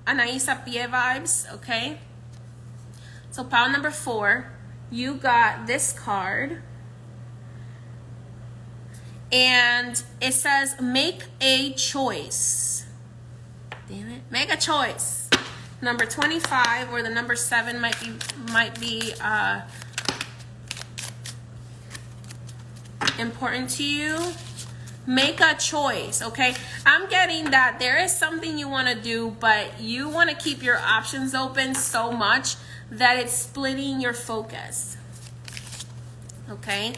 Anaisa Pie vibes, okay? So pile number 4, you got this card. And it says, make a choice. Damn it. Make a choice. Number 25 or the number 7 might be important to you. Make a choice, okay? I'm getting that there is something you want to do, but you want to keep your options open so much that it's splitting your focus. Okay?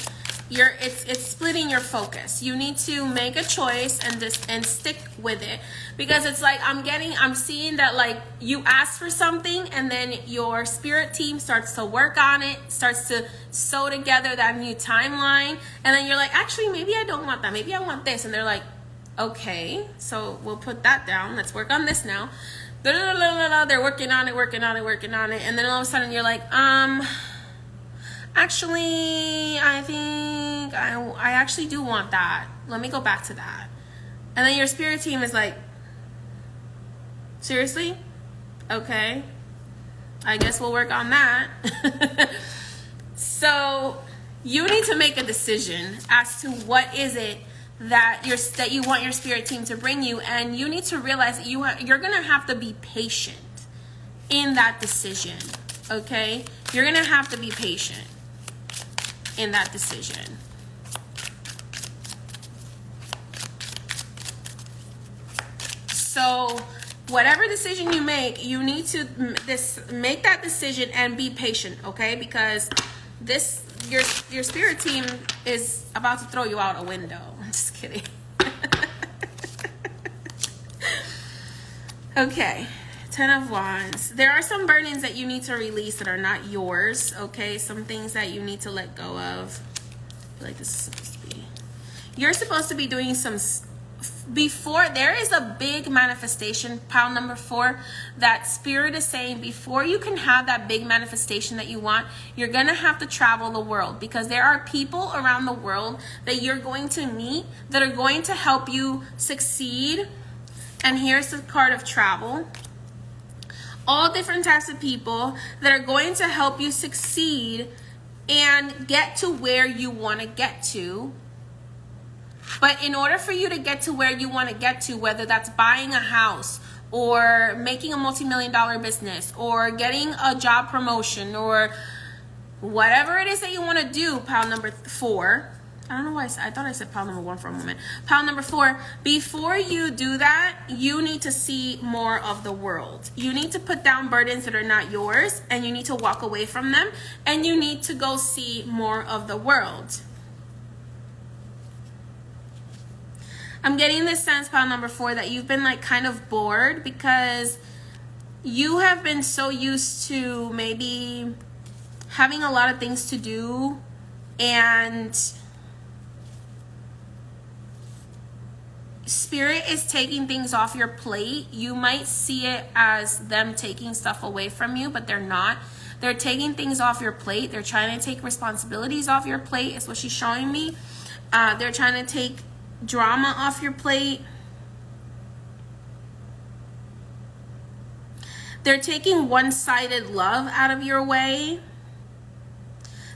It's splitting your focus. You need to make a choice and stick with it, because it's like I'm seeing that, like, you ask for something and then your spirit team starts to work on it, starts to sew together that new timeline, and then you're like, actually, maybe I don't want that, maybe I want this, and they're like, okay, so we'll put that down, let's work on this now. They're working on it, and then all of a sudden you're like, actually, I think I actually do want that. Let me go back to that. And then your spirit team is like, seriously? Okay. I guess we'll work on that. So you need to make a decision as to what is it that you want your spirit team to bring you. And you need to realize that you're going to have to be patient in that decision. Okay? You're going to have to be patient in that decision. So whatever decision you make, you need to make that decision and be patient, okay? Because your spirit team is about to throw you out a window. I'm just kidding. Okay. 10 of Wands. There are some burdens that you need to release that are not yours, okay? Some things that you need to let go of. I feel like this is supposed to be. You're supposed to be doing some, before, there is a big manifestation, pile number 4, that spirit is saying before you can have that big manifestation that you want, you're going to have to travel the world, because there are people around the world that you're going to meet that are going to help you succeed. And here's the card of travel. All different types of people that are going to help you succeed and get to where you want to get to. But in order for you to get to where you want to get to, whether that's buying a house or making a multi-million-dollar business or getting a job promotion or whatever it is that you want to do, pile number 4. I don't know why I thought I said pile number 1 for a moment. Pile number 4, before you do that, you need to see more of the world. You need to put down burdens that are not yours, and you need to walk away from them, and you need to go see more of the world. I'm getting this sense, pile number 4, that you've been like kind of bored because you have been so used to maybe having a lot of things to do, and Spirit is taking things off your plate. You might see it as them taking stuff away from you, but they're not. They're taking things off your plate. They're trying to take responsibilities off your plate, is what she's showing me. They're trying to take drama off your plate. They're taking one-sided love out of your way.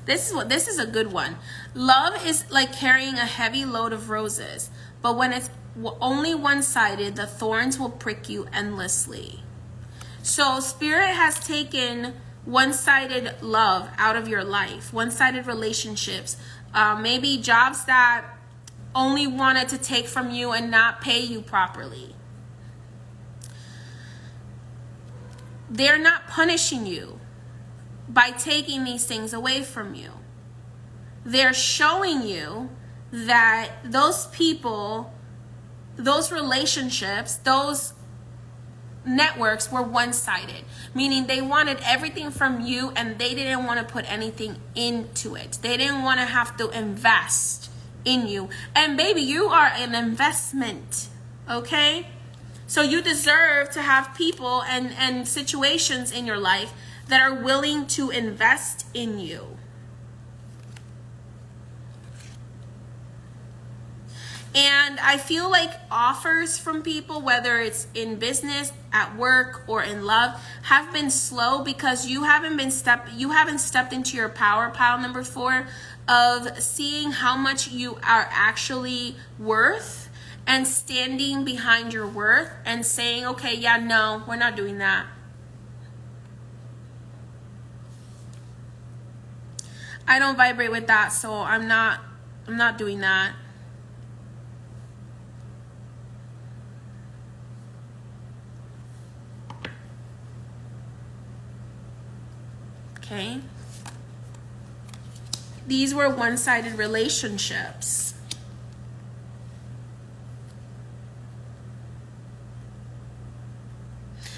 This is a good one. Love is like carrying a heavy load of roses, but when it's only one-sided, the thorns will prick you endlessly. So Spirit has taken one-sided love out of your life, one-sided relationships, maybe jobs that only wanted to take from you and not pay you properly. They're not punishing you by taking these things away from you. They're showing you that those people, those relationships, those networks were one-sided, meaning they wanted everything from you and they didn't want to put anything into it. They didn't want to have to invest in you. And baby, you are an investment, okay? So you deserve to have people and situations in your life that are willing to invest in you. And I feel like offers from people, whether it's in business, at work, or in love, have been slow because you haven't stepped into your power, pile number 4, of seeing how much you are actually worth and standing behind your worth and saying, okay, yeah, no, we're not doing that. I don't vibrate with that, so I'm not doing that. Okay. These were one-sided relationships.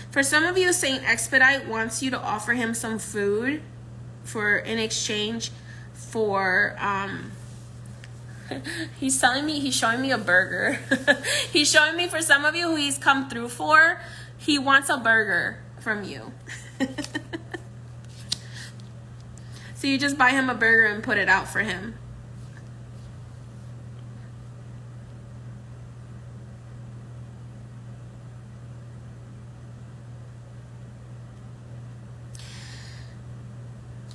For some of you, Saint Expedite wants you to offer him some food in exchange for he's showing me a burger. He's showing me, for some of you who he's come through for, he wants a burger from you. So you just buy him a burger and put it out for him.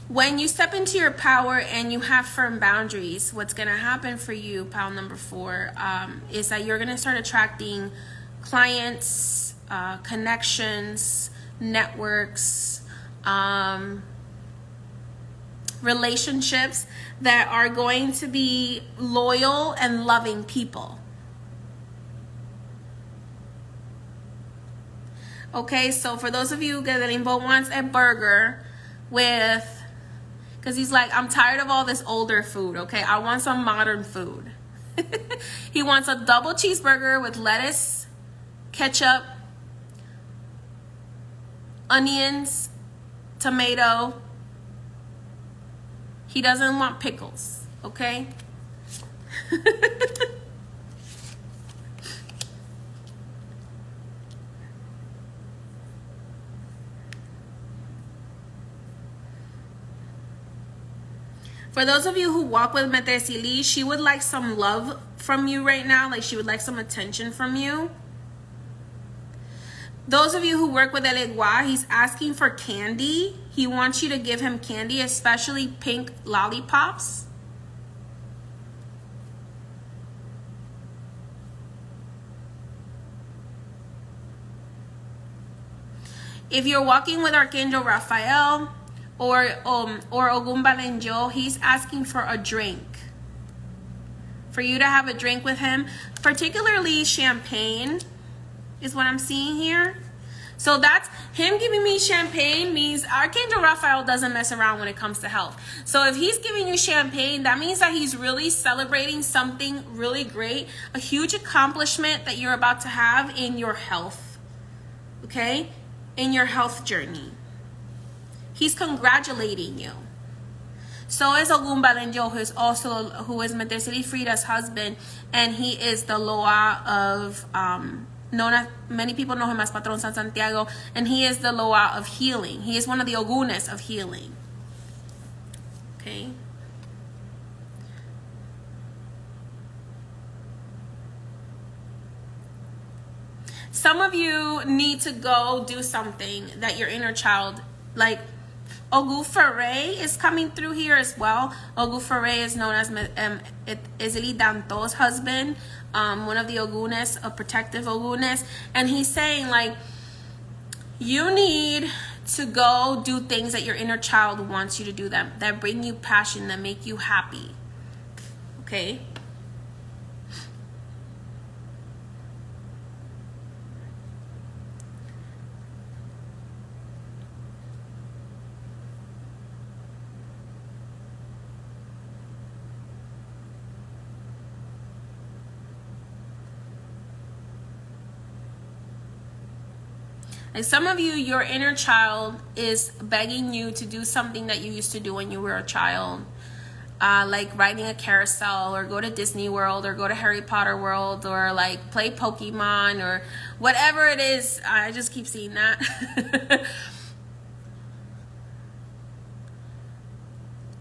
When you step into your power and you have firm boundaries, what's going to happen for you, pile number 4, is that you're going to start attracting clients, connections, networks, relationships that are going to be loyal and loving people. Okay, so for those of you that Rainbow wants a burger with, because he's like, I'm tired of all this older food, okay? I want some modern food. He wants a double cheeseburger with lettuce, ketchup, onions, tomato. He doesn't want pickles, okay? For those of you who walk with Metrezili, she would like some love from you right now. Like she would like some attention from you. Those of you who work with El Egua, he's asking for candy. He wants you to give him candy, especially pink lollipops. If you're walking with Archangel Raphael or Ogun Balenjo, he's asking for a drink. For you to have a drink with him, particularly champagne is what I'm seeing here. So that's him giving me champagne means Archangel Raphael doesn't mess around when it comes to health. So if he's giving you champagne, that means that he's really celebrating something really great, a huge accomplishment that you're about to have in your health, okay? In your health journey. He's congratulating you. So is Ogun Balenjo, who is Metrezili Freda's husband, and he is the Loa of many people know him as Patron San Santiago, and he is the Loa of healing. He is one of the Ogunes of healing. Okay. Some of you need to go do something that your inner child, like Ogu Ferre is coming through here as well. Ogu Ferre is known as Metrezili Danto's husband, one of the Ogunes, a protective Ogunes. And he's saying, like, you need to go do things that your inner child wants you to do, that bring you passion, that make you happy. Okay? Like some of you, your inner child is begging you to do something that you used to do when you were a child. Like riding a carousel, or go to Disney World, or go to Harry Potter World, or like play Pokemon, or whatever it is. I just keep seeing that.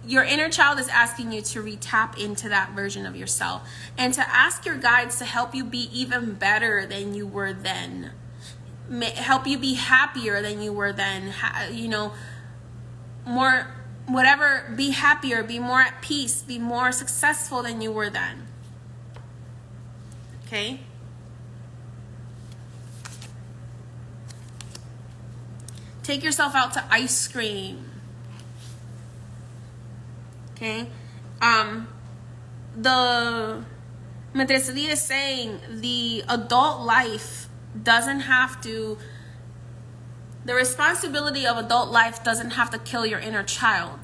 Your inner child is asking you to re-tap into that version of yourself, and to ask your guides to help you be even better than you were then. Help you be happier than you were then, you know, more, whatever, be happier, be more at peace, be more successful than you were then. Okay? Take yourself out to ice cream. Okay? The Metrezili is saying the adult life doesn't have to, the responsibility of adult life doesn't have to kill your inner child.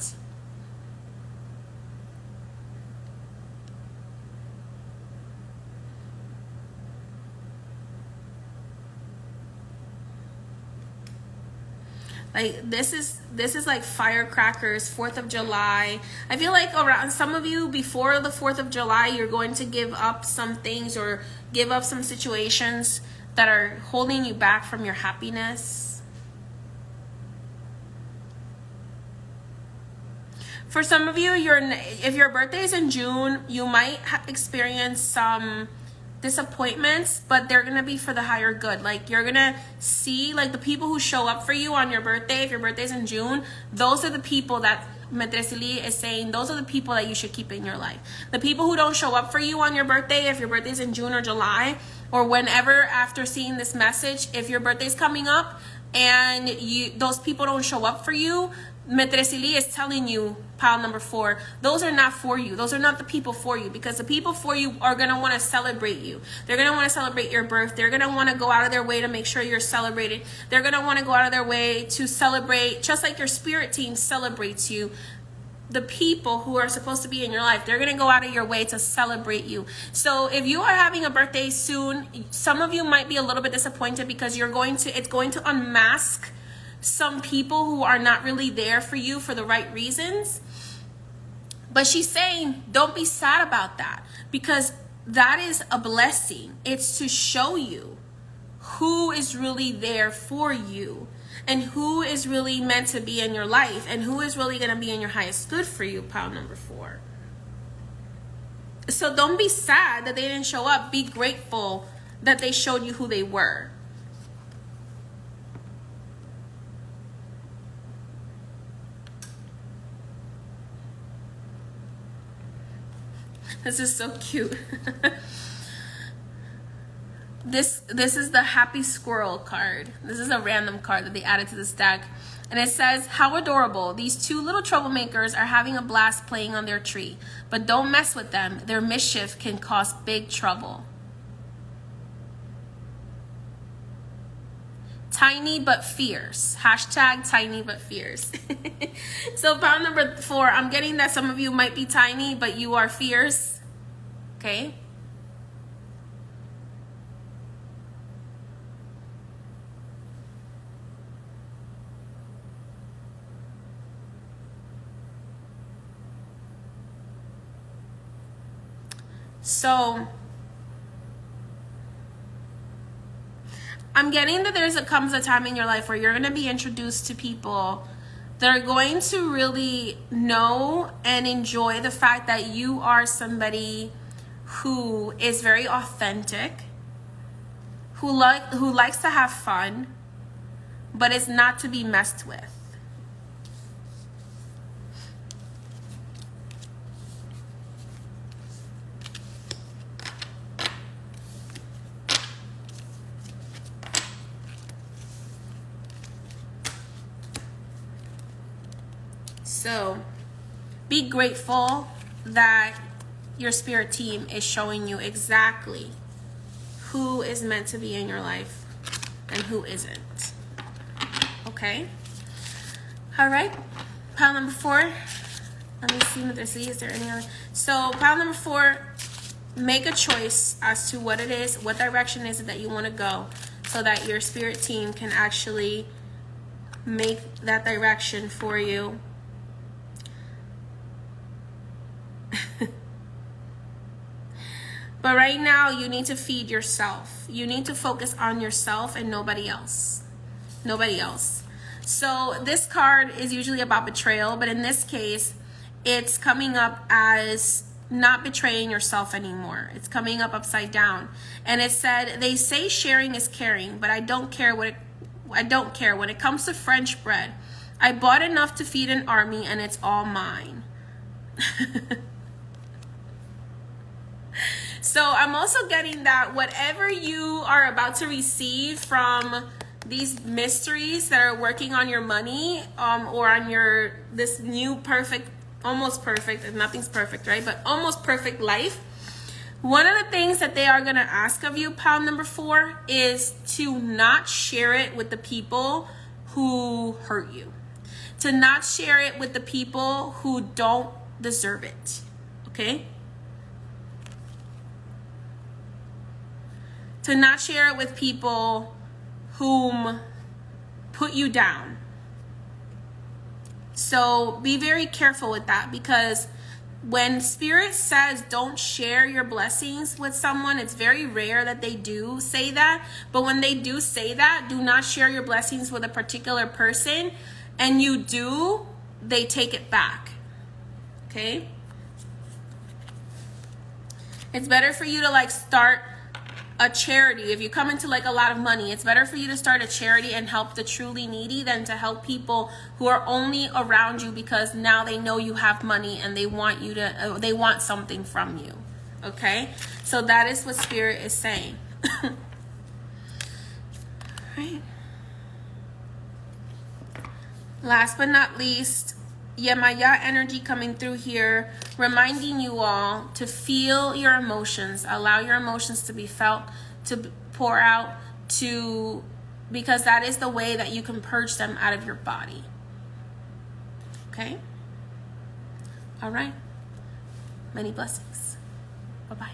Like this is like firecrackers, 4th of July. I feel like around some of you, before the 4th of July, you're going to give up some things, or give up some situations that are holding you back from your happiness. For some of you, if your birthday is in June, you might experience some disappointments, but they're gonna be for the higher good. Like you're gonna see, like the people who show up for you on your birthday, if your birthday's in June, those are the people that Metrezili is saying, those are the people that you should keep in your life. The people who don't show up for you on your birthday, if your birthday's in June or July, or whenever after seeing this message, if your birthday's coming up and those people don't show up for you, Metrezili is telling you, pile number 4, those are not for you. Those are not the people for you, because the people for you are going to want to celebrate you. They're going to want to celebrate your birth. They're going to want to go out of their way to make sure you're celebrated. They're going to want to go out of their way to celebrate, just like your spirit team celebrates you. The people who are supposed to be in your life, they're going to go out of your way to celebrate you. So if you are having a birthday soon, some of you might be a little bit disappointed, because it's going to unmask some people who are not really there for you for the right reasons. But she's saying, don't be sad about that, because that is a blessing. It's to show you who is really there for you, and who is really meant to be in your life, and who is really going to be in your highest good for you, pile number 4. So don't be sad that they didn't show up. Be grateful that they showed you who they were. This is so cute. This is the Happy Squirrel card. This is a random card that they added to this deck. And it says, how adorable. These 2 little troublemakers are having a blast playing on their tree. But don't mess with them. Their mischief can cause big trouble. Tiny but fierce. Hashtag tiny but fierce. So pile number 4, I'm getting that some of you might be tiny, but you are fierce. Okay. So I'm getting that comes a time in your life where you're going to be introduced to people that are going to really know and enjoy the fact that you are somebody who is very authentic, who likes to have fun, but is not to be messed with. So be grateful that your spirit team is showing you exactly who is meant to be in your life and who isn't. Okay? All right. Pile number 4. Let me see, Metrezili, is there any other? So pile number 4, make a choice as to what it is, what direction is it that you want to go, so that your spirit team can actually make that direction for you. But right now, you need to feed yourself. You need to focus on yourself and nobody else. Nobody else. So this card is usually about betrayal, but in this case, it's coming up as not betraying yourself anymore. It's coming up upside down. And it said, they say sharing is caring, but I don't care when it comes to French bread. I bought enough to feed an army and it's all mine. So I'm also getting that whatever you are about to receive from these mysteries that are working on your money, or on this new perfect, almost perfect, and nothing's perfect, right? But almost perfect life. One of the things that they are going to ask of you, pile number 4, is to not share it with the people who hurt you. To not share it with the people who don't deserve it. Okay? To not share it with people whom put you down. So be very careful with that, because when Spirit says don't share your blessings with someone, it's very rare that they do say that. But when they do say that, do not share your blessings with a particular person, and you do, they take it back. Okay? It's better for you to start a charity. If you come into a lot of money, it's better for you to start a charity and help the truly needy than to help people who are only around you because now they know you have money and they want you to they want something from you. Okay? So that is what Spirit is saying. Right? Last but not least, Yemaya energy coming through here, reminding you all to feel your emotions. Allow your emotions to be felt, to pour out, because that is the way that you can purge them out of your body. Okay? All right. Many blessings. Bye-bye.